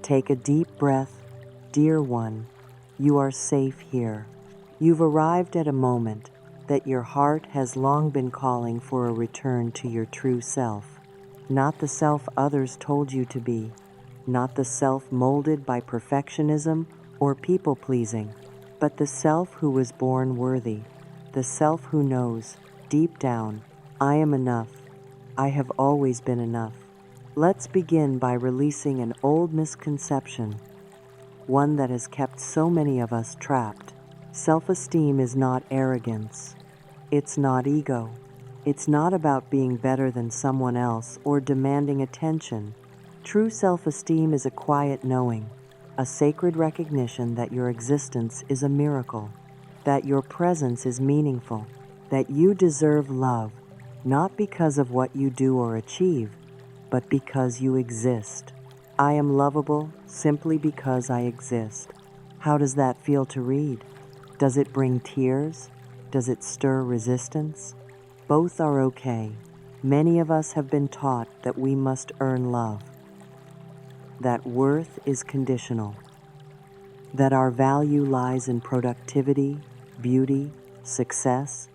Take a deep breath. Dear one, you are safe here. You've arrived at a moment that your heart has long been calling for a return to your true self. Not the self others told you to be, not the self molded by perfectionism or people-pleasing, but the self who was born worthy, the self who knows, deep down, I am enough. I have always been enough. Let's begin by releasing an old misconception, one that has kept so many of us trapped. Self-esteem is not arrogance. It's not ego. It's not about being better than someone else or demanding attention. True self-esteem is a quiet knowing, a sacred recognition that your existence is a miracle, that your presence is meaningful, that you deserve love, not because of what you do or achieve, but because you exist. I am lovable simply because I exist. How does that feel to read? Does it bring tears? Does it stir resistance? Both are okay. Many of us have been taught that we must earn love, that worth is conditional, that our value lies in productivity, beauty, success,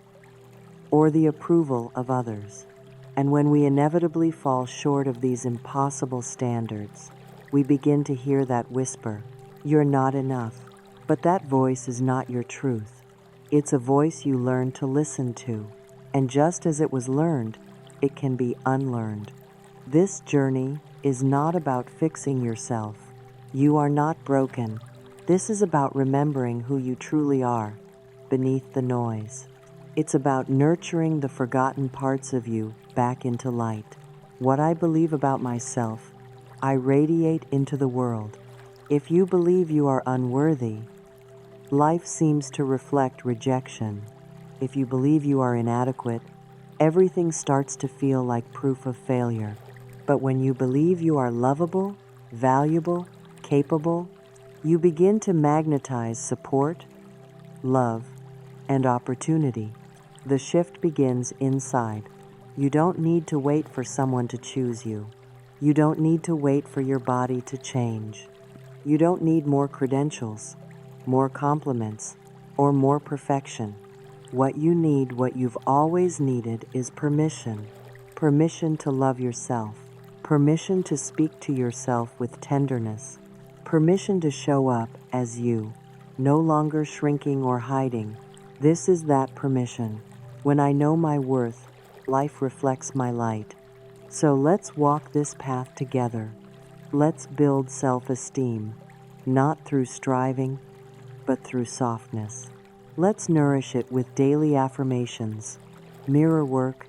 or the approval of others. And when we inevitably fall short of these impossible standards, we begin to hear that whisper, "You're not enough." But that voice is not your truth. It's a voice you learn to listen to. And just as it was learned, it can be unlearned. This journey is not about fixing yourself. You are not broken. This is about remembering who you truly are, beneath the noise. It's about nurturing the forgotten parts of you back into light. What I believe about myself, I radiate into the world. If you believe you are unworthy, life seems to reflect rejection. If you believe you are inadequate, everything starts to feel like proof of failure. But when you believe you are lovable, valuable, capable, you begin to magnetize support, love, and opportunity. The shift begins inside. You don't need to wait for someone to choose you. You don't need to wait for your body to change. You don't need more credentials, more compliments, or more perfection. What you need, what you've always needed, is permission. Permission to love yourself. Permission to speak to yourself with tenderness. Permission to show up as you, no longer shrinking or hiding. This is that permission. When I know my worth, life reflects my light. So let's walk this path together. Let's build self-esteem, not through striving, but through softness. Let's nourish it with daily affirmations, mirror work,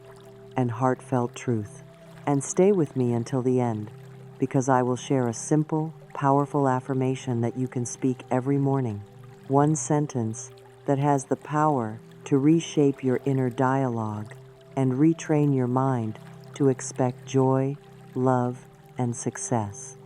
and heartfelt truth. And stay with me until the end, because I will share a simple, powerful affirmation that you can speak every morning. One sentence that has the power to reshape your inner dialogue and retrain your mind to expect joy, love, and success.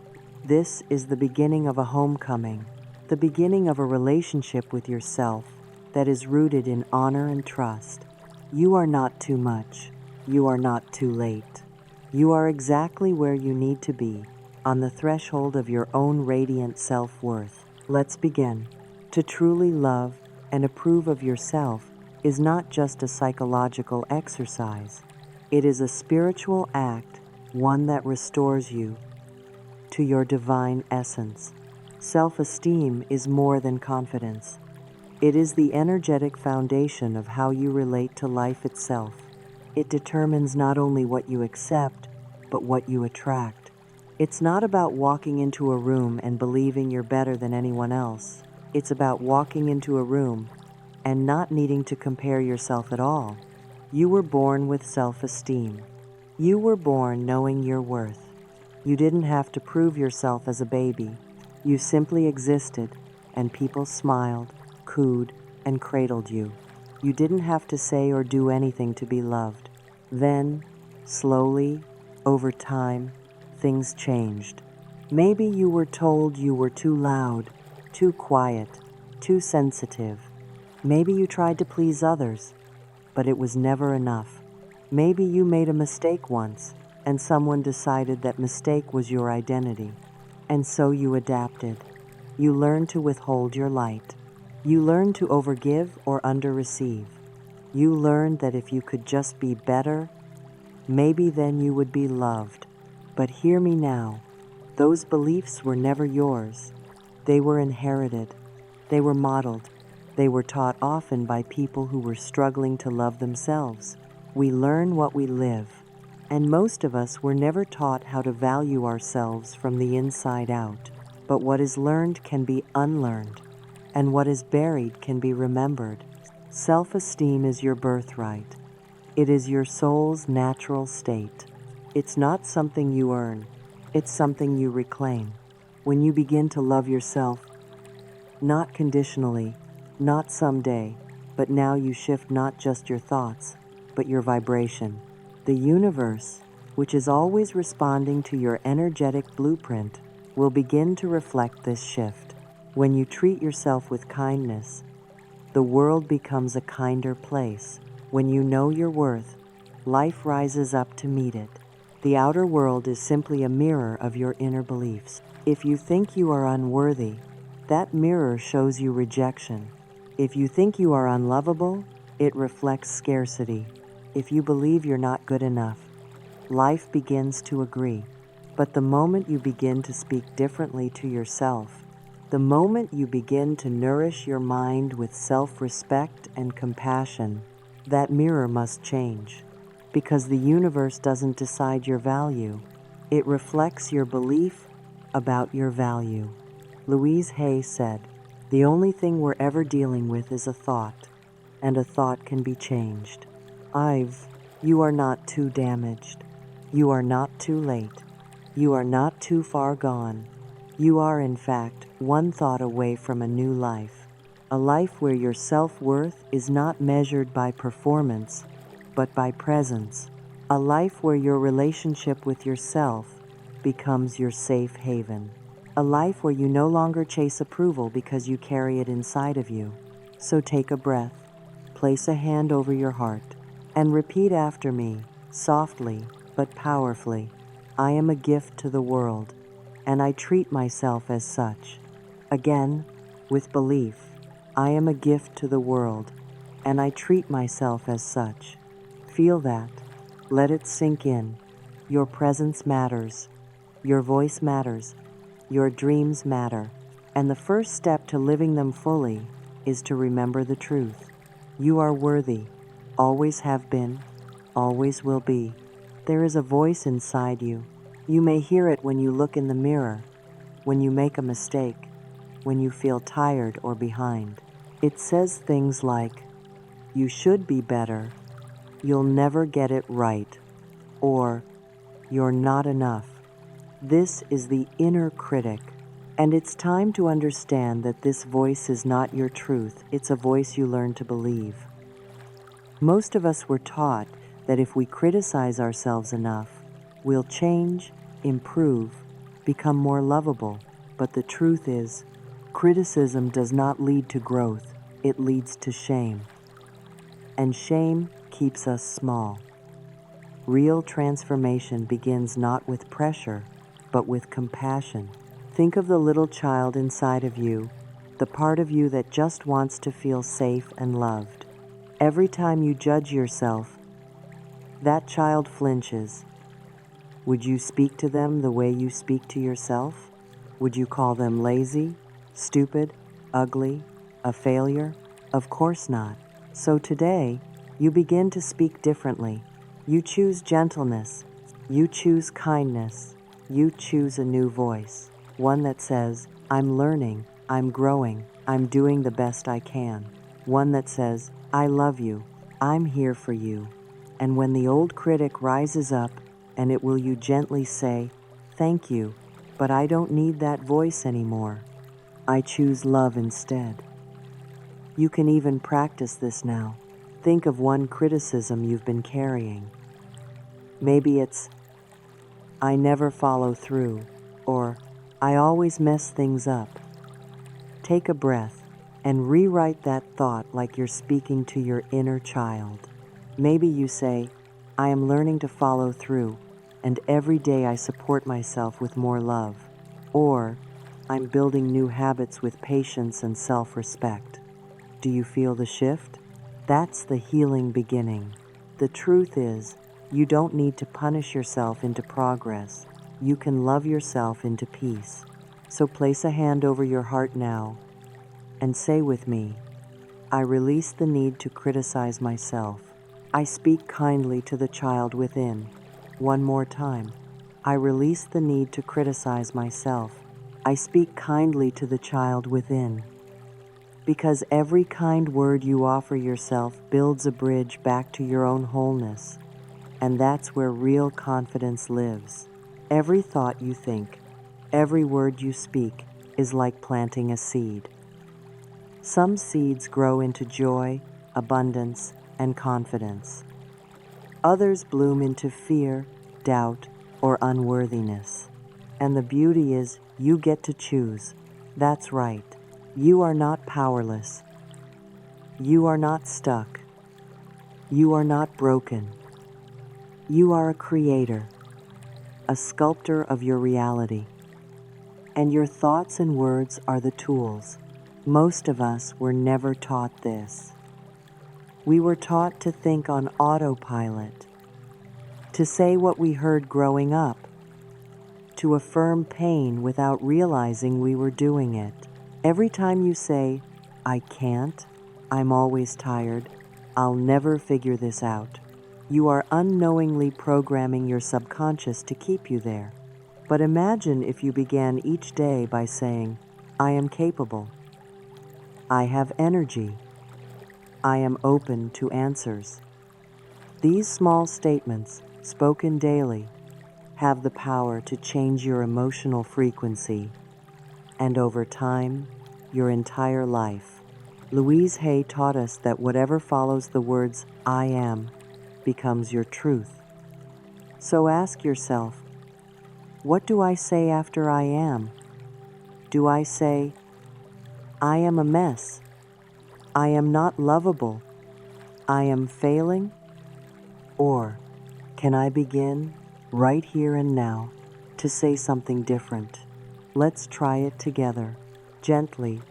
This is the beginning of a homecoming, the beginning of a relationship with yourself that is rooted in honor and trust. You are not too much. You are not too late. You are exactly where you need to be, on the threshold of your own radiant self-worth. Let's begin. To truly love and approve of yourself is not just a psychological exercise. It is a spiritual act, one that restores you to your divine essence. Self-esteem is more than confidence. It is the energetic foundation of how you relate to life itself. It determines not only what you accept, but what you attract. It's not about walking into a room and believing you're better than anyone else. It's about walking into a room and not needing to compare yourself at all. You were born with self-esteem. You were born knowing your worth. You didn't have to prove yourself as a baby. You simply existed, and people smiled, cooed, and cradled you. You didn't have to say or do anything to be loved. Then, slowly, over time, things changed. Maybe you were told you were too loud, too quiet, too sensitive. Maybe you tried to please others, but it was never enough. Maybe you made a mistake once, and someone decided that mistake was your identity. And so you adapted. You learned to withhold your light. You learned to overgive or underreceive. You learned that if you could just be better, maybe then you would be loved. But hear me now. Those beliefs were never yours. They were inherited. They were modeled. They were taught often by people who were struggling to love themselves. We learn what we live. And most of us were never taught how to value ourselves from the inside out. But what is learned can be unlearned, and what is buried can be remembered. Self-esteem is your birthright. It is your soul's natural state. It's not something you earn. It's something you reclaim. When you begin to love yourself, not conditionally, not someday, but now you shift not just your thoughts, but your vibration. The universe, which is always responding to your energetic blueprint, will begin to reflect this shift. When you treat yourself with kindness, the world becomes a kinder place. When you know your worth, life rises up to meet it. The outer world is simply a mirror of your inner beliefs. If you think you are unworthy, that mirror shows you rejection. If you think you are unlovable, it reflects scarcity. If you believe you're not good enough, life begins to agree. But the moment you begin to speak differently to yourself, the moment you begin to nourish your mind with self-respect and compassion, that mirror must change. Because the universe doesn't decide your value. It reflects your belief about your value. Louise Hay said, "The only thing we're ever dealing with is a thought, and a thought can be changed." You are not too damaged. You are not too late. You are not too far gone. You are, in fact, one thought away from a new life. A life where your self-worth is not measured by performance, but by presence. A life where your relationship with yourself becomes your safe haven. A life where you no longer chase approval because you carry it inside of you. So take a breath, place a hand over your heart, and repeat after me, softly but powerfully. I am a gift to the world, and I treat myself as such. Again, with belief, I am a gift to the world, and I treat myself as such. Feel that. Let it sink in. Your presence matters. Your voice matters. Your dreams matter. And the first step to living them fully is to remember the truth. You are worthy. Always have been. Always will be. There is a voice inside you. You may hear it when you look in the mirror, when you make a mistake, when you feel tired or behind. It says things like, "You should be better," "You'll never get it right," or "You're not enough." This is the inner critic, and it's time to understand that this voice is not your truth. It's a voice you learn to believe. Most of us were taught that if we criticize ourselves enough, we'll change, improve, become more lovable. But the truth is, criticism does not lead to growth, it leads to shame. And shame keeps us small. Real transformation begins not with pressure, but with compassion. Think of the little child inside of you, the part of you that just wants to feel safe and loved. Every time you judge yourself, that child flinches. Would you speak to them the way you speak to yourself? Would you call them lazy, stupid, ugly, a failure? Of course not. So today, you begin to speak differently. You choose gentleness. You choose kindness. You choose a new voice. One that says, "I'm learning, I'm growing, I'm doing the best I can." One that says, "I love you, I'm here for you." And when the old critic rises up, and it will you gently say, "Thank you, but I don't need that voice anymore. I choose love instead." You can even practice this now. Think of one criticism you've been carrying. Maybe it's, "I never follow through," or "I always mess things up." Take a breath and rewrite that thought like you're speaking to your inner child. Maybe you say, "I am learning to follow through, and every day I support myself with more love." Or, I'm building new habits with patience and self-respect. Do you feel the shift? That's the healing beginning. The truth is, you don't need to punish yourself into progress. You can love yourself into peace. So place a hand over your heart now and say with me, I release the need to criticize myself. I speak kindly to the child within. One more time. I release the need to criticize myself. I speak kindly to the child within. Because every kind word you offer yourself builds a bridge back to your own wholeness. And that's where real confidence lives. Every thought you think, every word you speak is like planting a seed. Some seeds grow into joy, abundance, and confidence. Others bloom into fear, doubt, or unworthiness. And the beauty is, you get to choose. That's right. You are not powerless. You are not stuck. You are not broken. You are a creator, a sculptor of your reality. And your thoughts and words are the tools. Most of us were never taught this. We were taught to think on autopilot, to say what we heard growing up, to affirm pain without realizing we were doing it. Every time you say, I can't, I'm always tired, I'll never figure this out, you are unknowingly programming your subconscious to keep you there. But imagine if you began each day by saying, I am capable, I have energy, I am open to answers. These small statements, spoken daily, have the power to change your emotional frequency, and over time, your entire life. Louise Hay taught us that whatever follows the words, I am, becomes your truth. So ask yourself, what do I say after I am? Do I say, I am a mess, I am not lovable, I am failing? Or can I begin, right here and now, to say something different? Let's try it together. Gently,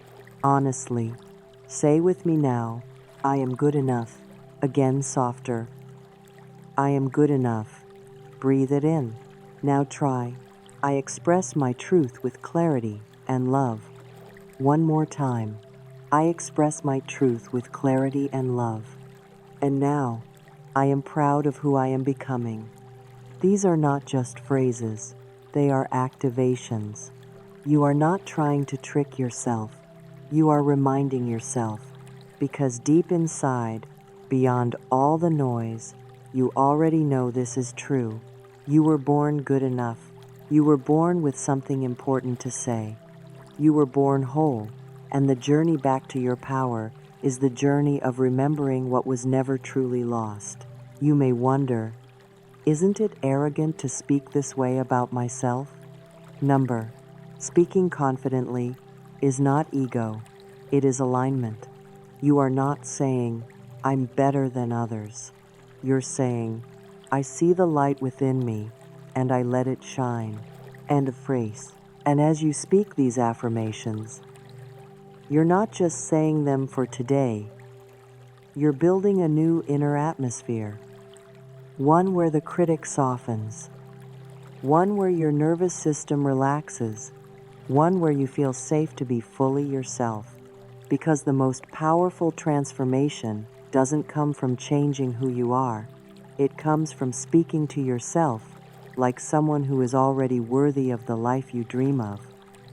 honestly. Say with me now, I am good enough. Again softer. I am good enough. Breathe it in. Now try. I express my truth with clarity and love. One more time. I express my truth with clarity and love. And now, I am proud of who I am becoming. These are not just phrases, they are activations. You are not trying to trick yourself. You are reminding yourself, because deep inside, beyond all the noise, you already know this is true. You were born good enough. You were born with something important to say. You were born whole, and the journey back to your power is the journey of remembering what was never truly lost. You may wonder, isn't it arrogant to speak this way about myself? Speaking confidently is not ego, it is alignment. You are not saying, I'm better than others. You're saying, I see the light within me, and I let it shine. End of phrase. And as you speak these affirmations, you're not just saying them for today, you're building a new inner atmosphere. One where the critic softens. One where your nervous system relaxes. One where you feel safe to be fully yourself. Because the most powerful transformation doesn't come from changing who you are. It comes from speaking to yourself like someone who is already worthy of the life you dream of.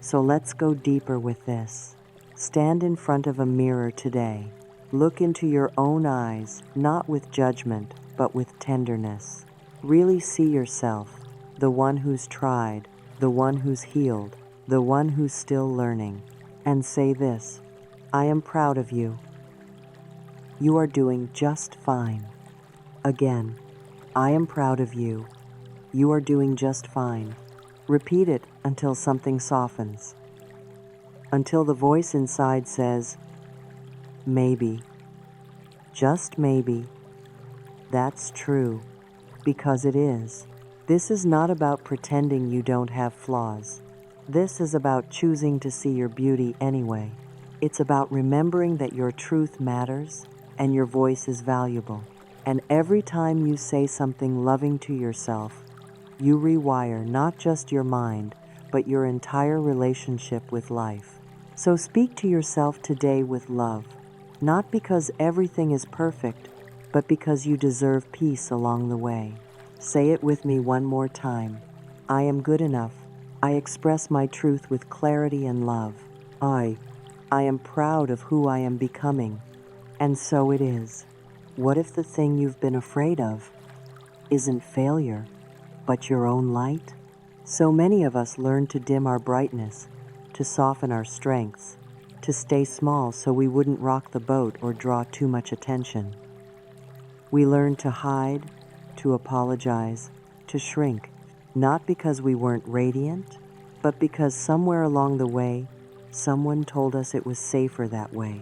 So let's go deeper with this. Stand in front of a mirror today. Look into your own eyes, not with judgment, but with tenderness. Really see yourself, the one who's tried, the one who's healed, the one who's still learning. And say this, I am proud of you. You are doing just fine. Again, I am proud of you. You are doing just fine. Repeat it until something softens. Until the voice inside says, maybe, just maybe, that's true, because it is. This is not about pretending you don't have flaws. This is about choosing to see your beauty anyway. It's about remembering that your truth matters and your voice is valuable. And every time you say something loving to yourself, you rewire not just your mind, but your entire relationship with life. So speak to yourself today with love, not because everything is perfect, but because you deserve peace along the way. Say it with me one more time. I am good enough. I express my truth with clarity and love. I am proud of who I am becoming. And so it is. What if the thing you've been afraid of isn't failure, but your own light? So many of us learn to dim our brightness, to soften our strengths, to stay small so we wouldn't rock the boat or draw too much attention. We learn to hide, to apologize, to shrink, not because we weren't radiant, but because somewhere along the way, someone told us it was safer that way.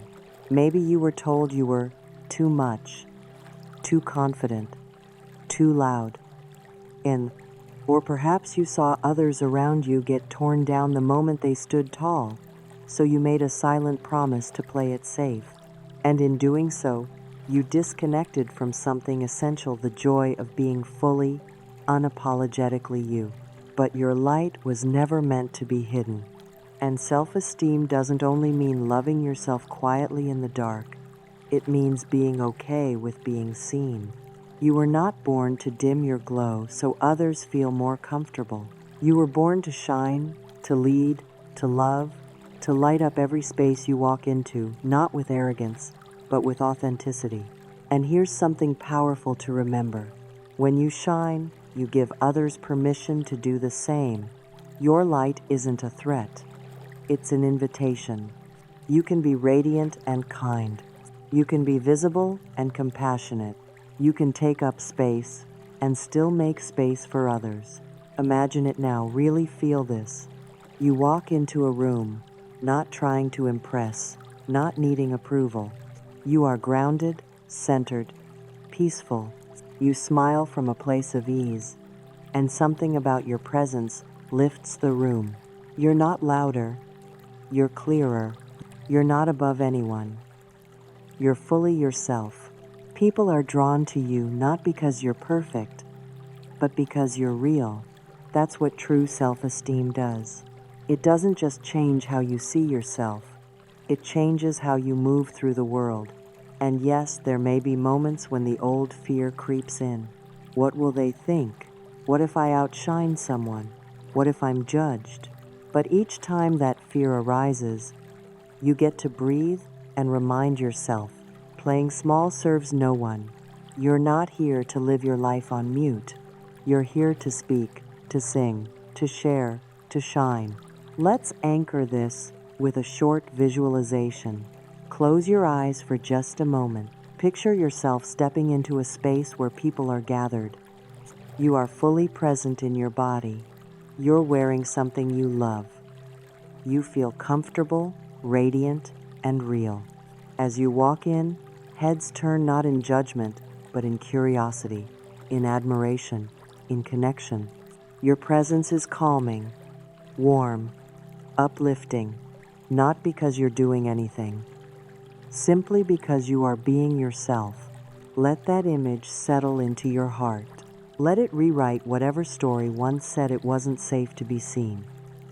Maybe you were told you were too much, too confident, too loud, or perhaps you saw others around you get torn down the moment they stood tall, so you made a silent promise to play it safe. And in doing so, you disconnected from something essential, the joy of being fully, unapologetically you. But your light was never meant to be hidden. And self-esteem doesn't only mean loving yourself quietly in the dark. It means being okay with being seen. You were not born to dim your glow so others feel more comfortable. You were born to shine, to lead, to love, to light up every space you walk into, not with arrogance, but with authenticity. And here's something powerful to remember. When you shine, you give others permission to do the same. Your light isn't a threat. It's an invitation. You can be radiant and kind. You can be visible and compassionate. You can take up space and still make space for others. Imagine it now. Really feel this. You walk into a room, not trying to impress, not needing approval. You are grounded, centered, peaceful. You smile from a place of ease, and something about your presence lifts the room. You're not louder. You're clearer. You're not above anyone. You're fully yourself. People are drawn to you not because you're perfect, but because you're real. That's what true self-esteem does. It doesn't just change how you see yourself. It changes how you move through the world. And yes, there may be moments when the old fear creeps in. What will they think? What if I outshine someone? What if I'm judged? But each time that fear arises, you get to breathe and remind yourself, playing small serves no one. You're not here to live your life on mute. You're here to speak, to sing, to share, to shine. Let's anchor this with a short visualization. Close your eyes for just a moment. Picture yourself stepping into a space where people are gathered. You are fully present in your body. You're wearing something you love. You feel comfortable, radiant, and real. As you walk in, heads turn not in judgment, but in curiosity, in admiration, in connection. Your presence is calming, warm, uplifting, not because you're doing anything, simply because you are being yourself. Let that image settle into your heart. Let it rewrite whatever story once said it wasn't safe to be seen,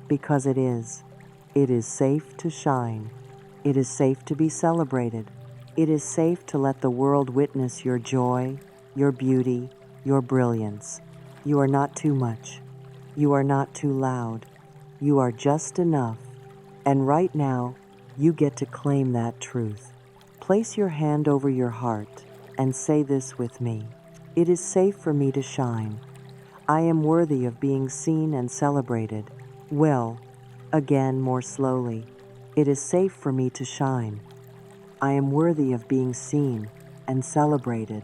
because it is. It is safe to shine. It is safe to be celebrated. It is safe to let the world witness your joy, your beauty, your brilliance. You are not too much. You are not too loud. You are just enough. And right now, you get to claim that truth. Place your hand over your heart and say this with me. It is safe for me to shine. I am worthy of being seen and celebrated. Well, again, more slowly. It is safe for me to shine. I am worthy of being seen and celebrated.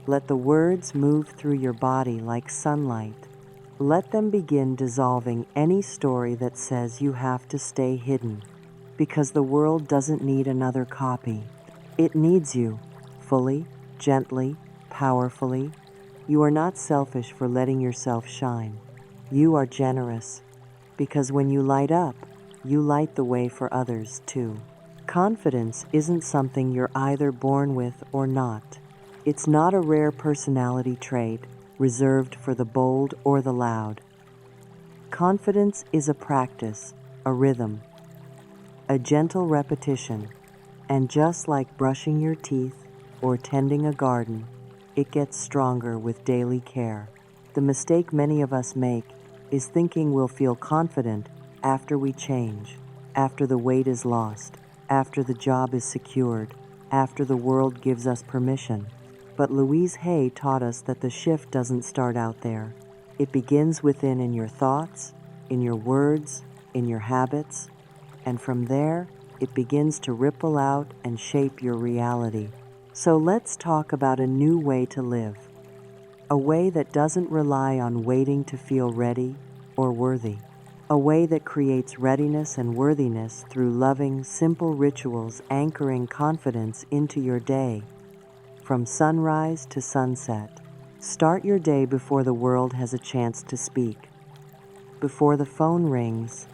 Let the words move through your body like sunlight. Let them begin dissolving any story that says you have to stay hidden, because the world doesn't need another copy. It needs you, fully, gently, powerfully. You are not selfish for letting yourself shine. You are generous. because when you light up, you light the way for others too. Confidence isn't something you're either born with or not. It's not a rare personality trait reserved for the bold or the loud. Confidence is a practice, a rhythm, a gentle repetition, and just like brushing your teeth or tending a garden, it gets stronger with daily care. The mistake many of us make is thinking we'll feel confident after we change, after the weight is lost, after the job is secured, after the world gives us permission. But Louise Hay taught us that the shift doesn't start out there. It begins within, in your thoughts, in your words, in your habits, and from there, it begins to ripple out and shape your reality. So let's talk about a new way to live. A way that doesn't rely on waiting to feel ready or worthy. A way that creates readiness and worthiness through loving, simple rituals anchoring confidence into your day. From sunrise to sunset, start your day before the world has a chance to speak. Before the phone rings,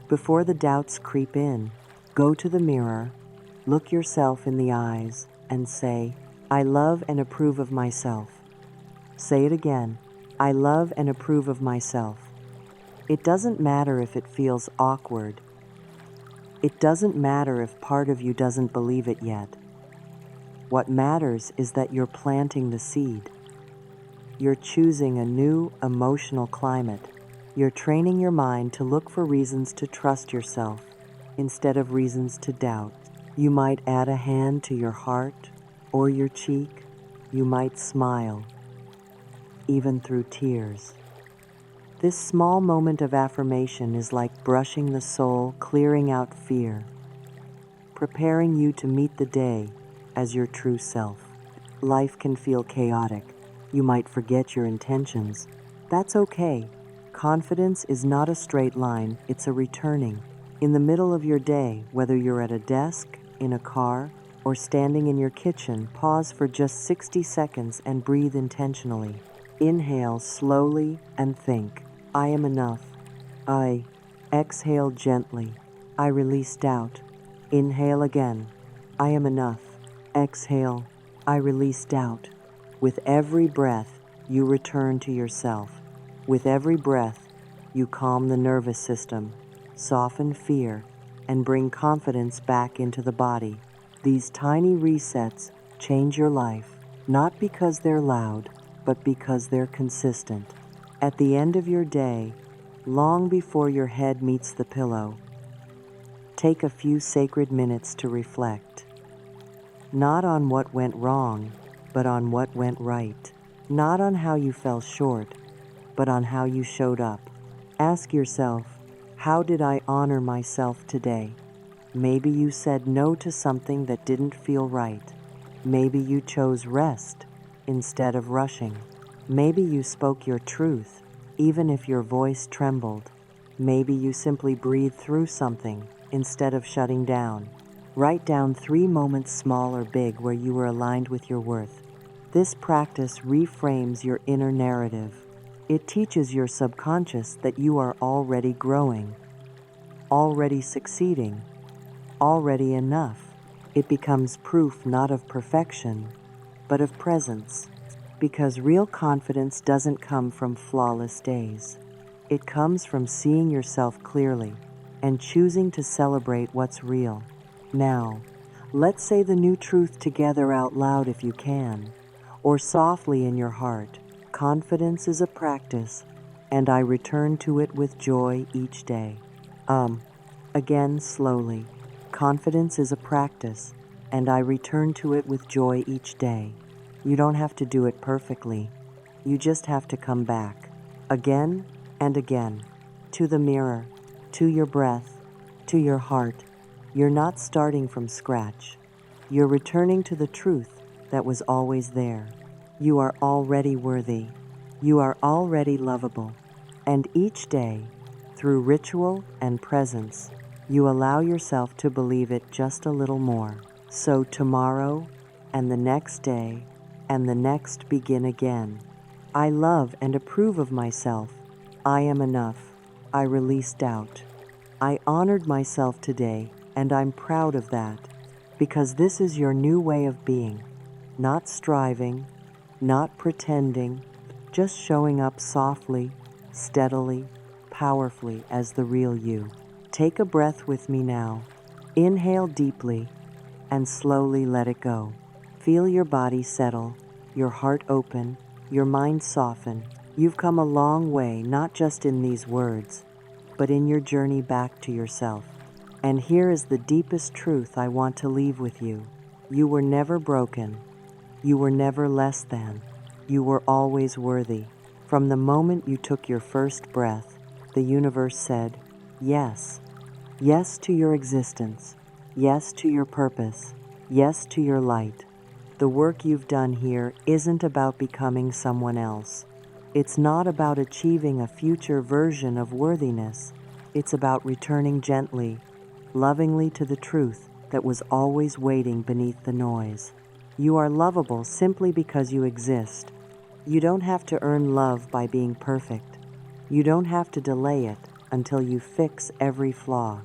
before the doubts creep in, go to the mirror, look yourself in the eyes, and say, I love and approve of myself. Say it again, I love and approve of myself. It doesn't matter if it feels awkward. It doesn't matter if part of you doesn't believe it yet. What matters is that you're planting the seed. You're choosing a new emotional climate. You're training your mind to look for reasons to trust yourself instead of reasons to doubt. You might add a hand to your heart or your cheek. You might smile, even through tears. This small moment of affirmation is like brushing the soul, clearing out fear, preparing you to meet the day as your true self. Life can feel chaotic. You might forget your intentions. That's okay. Confidence is not a straight line, it's a returning. In the middle of your day, whether you're at a desk, in a car, or standing in your kitchen, pause for just 60 seconds and breathe intentionally. Inhale slowly and think, I am enough. I exhale gently. I release doubt. Inhale again. I am enough. Exhale. I release doubt. With every breath, you return to yourself. With every breath, you calm the nervous system, soften fear, and bring confidence back into the body. These tiny resets change your life, not because they're loud, but because they're consistent. At the end of your day, long before your head meets the pillow, take a few sacred minutes to reflect. Not on what went wrong, but on what went right. Not on how you fell short, but on how you showed up. Ask yourself, how did I honor myself today? Maybe you said no to something that didn't feel right. Maybe you chose rest instead of rushing. Maybe you spoke your truth, even if your voice trembled. Maybe you simply breathed through something instead of shutting down. Write down 3 moments, small or big, where you were aligned with your worth. This practice reframes your inner narrative. It teaches your subconscious that you are already growing, already succeeding, already enough. It becomes proof not of perfection, but of presence. Because real confidence doesn't come from flawless days. It comes from seeing yourself clearly and choosing to celebrate what's real. Now, let's say the new truth together out loud if you can, or softly in your heart. Confidence is a practice, and I return to it with joy each day. Again slowly. Confidence is a practice, and I return to it with joy each day. You don't have to do it perfectly. You just have to come back, again and again, to the mirror, to your breath, to your heart. You're not starting from scratch. You're returning to the truth that was always there. You are already worthy. You are already lovable. And each day, through ritual and presence, you allow yourself to believe it just a little more. So tomorrow, and the next day, and the next begin again. I love and approve of myself. I am enough. I released doubt. I honored myself today, and I'm proud of that, because this is your new way of being. Not striving, not pretending, just showing up softly, steadily, powerfully as the real you. Take a breath with me now. Inhale deeply and slowly let it go. Feel your body settle, your heart open, your mind soften. You've come a long way, not just in these words, but in your journey back to yourself. And here is the deepest truth I want to leave with you. You were never broken. You were never less than. You were always worthy. From the moment you took your first breath, the universe said, yes. Yes to your existence. Yes to your purpose. Yes to your light. The work you've done here isn't about becoming someone else. It's not about achieving a future version of worthiness. It's about returning gently, lovingly to the truth that was always waiting beneath the noise. You are lovable simply because you exist. You don't have to earn love by being perfect. You don't have to delay it until you fix every flaw.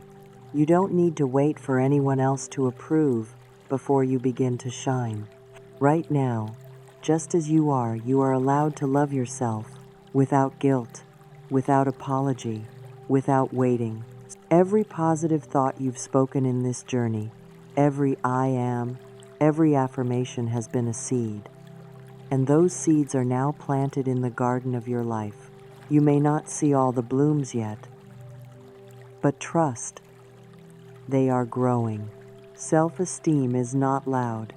You don't need to wait for anyone else to approve before you begin to shine. Right now, just as you are allowed to love yourself without guilt, without apology, without waiting. Every positive thought you've spoken in this journey, every I am, every affirmation has been a seed. And those seeds are now planted in the garden of your life. You may not see all the blooms yet, but trust, they are growing. Self-esteem is not loud.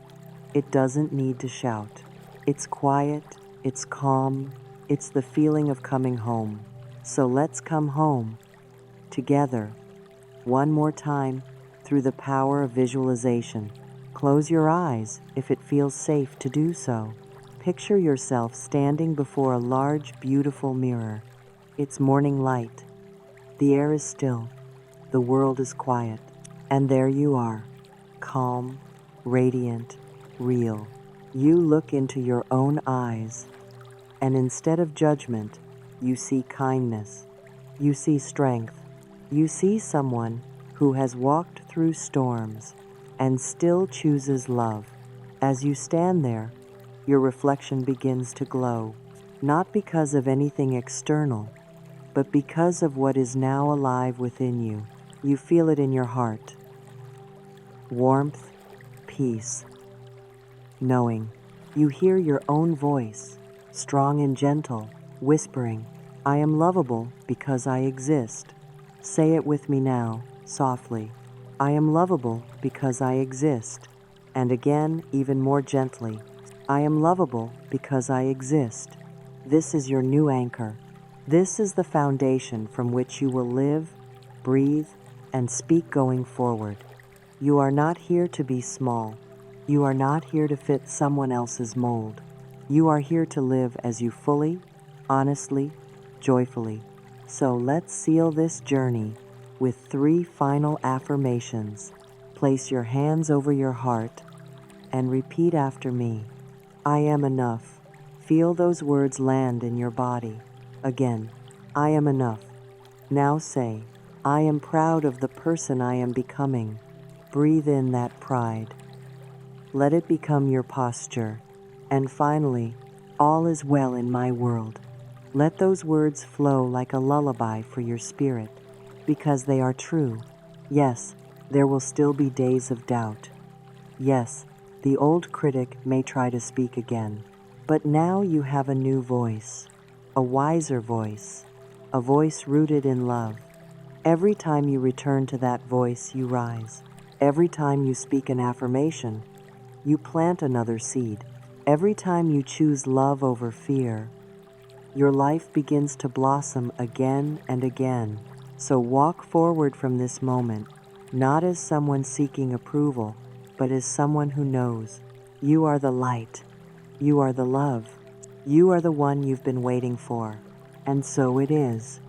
It doesn't need to shout. It's quiet, it's calm, it's the feeling of coming home. So let's come home, together, one more time, through the power of visualization. Close your eyes if it feels safe to do so. Picture yourself standing before a large, beautiful mirror. It's morning light. The air is still. The world is quiet. And there you are, calm, radiant, real. You look into your own eyes, and instead of judgment, you see kindness. You see strength. You see someone who has walked through storms and still chooses love. As you stand there, your reflection begins to glow, not because of anything external, but because of what is now alive within you. You feel it in your heart. Warmth, peace, knowing. You hear your own voice, strong and gentle, whispering, I am lovable because I exist. Say it with me now, softly. I am lovable because I exist. And again, even more gently, I am lovable because I exist. This is your new anchor. This is the foundation from which you will live, breathe, and speak going forward. You are not here to be small. You are not here to fit someone else's mold. You are here to live as you fully, honestly, joyfully. So let's seal this journey with 3 final affirmations. Place your hands over your heart and repeat after me. I am enough. Feel those words land in your body. Again, I am enough. Now say, I am proud of the person I am becoming. Breathe in that pride. Let it become your posture. And finally, all is well in my world. Let those words flow like a lullaby for your spirit, because they are true. Yes, there will still be days of doubt. Yes, the old critic may try to speak again. But now you have a new voice, a wiser voice, a voice rooted in love. Every time you return to that voice, you rise. Every time you speak an affirmation, you plant another seed. Every time you choose love over fear, your life begins to blossom again and again. So walk forward from this moment, not as someone seeking approval, but as someone who knows you are the light, you are the love, you are the one you've been waiting for. And so it is.